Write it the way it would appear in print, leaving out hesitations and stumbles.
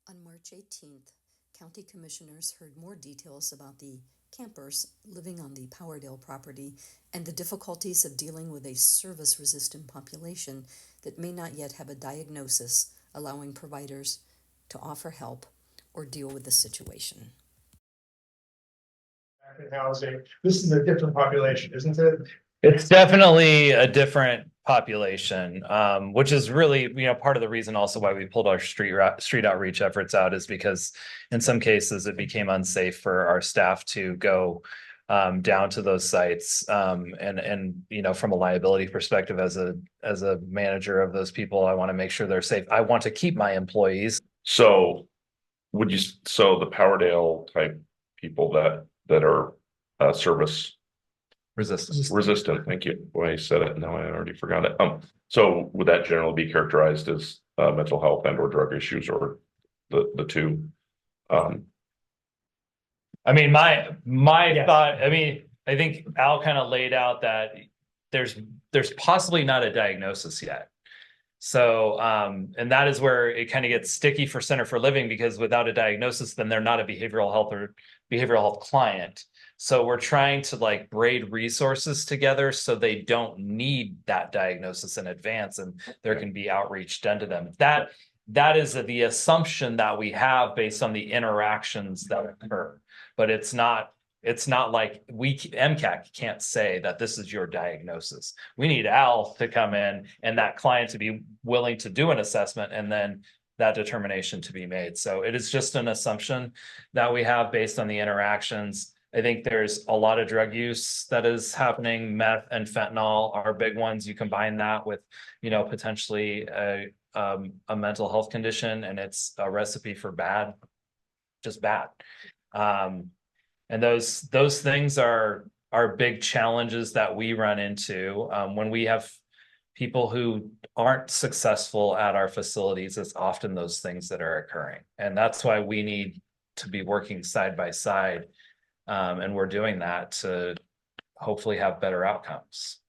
On March 18th, County Commissioners heard more details about the campers living on the Powerdale property and the difficulties of dealing with a service-resistant population that may not yet have a diagnosis, allowing providers to offer help or deal with the situation. Housing. This is a different population, isn't it? It's definitely a different population, which is really, part of the reason also why we pulled our street outreach efforts out is because in some cases it became unsafe for our staff to go down to those sites. And from a liability perspective, as a manager of those people, I want to make sure they're safe. I want to keep my employees. So the Powerdale type people that are service resistant, thank you. Boy, I said it, now I already forgot it. So would that generally be characterized as mental health and or drug issues, or the two? I mean, my Yes. thought, I think Al kind of laid out that there's possibly not a diagnosis yet. So, and that is where it kind of gets sticky for Center for Living, because without a diagnosis, then they're not a behavioral health client. So we're trying to braid resources together so they don't need that diagnosis in advance, and there can be outreach done to them. That is the assumption that we have based on the interactions that occur, but it's not like MCAC can't say that this is your diagnosis. We need Al to come in and that client to be willing to do an assessment and then that determination to be made. So it is just an assumption that we have based on the interactions. I think there's a lot of drug use that is happening. Meth and fentanyl are big ones. You combine that with, potentially a mental health condition, and it's a recipe for bad, just bad. And those things are big challenges that we run into when we have people who aren't successful at our facilities. It's often those things that are occurring, and that's why we need to be working side by side, and we're doing that to hopefully have better outcomes.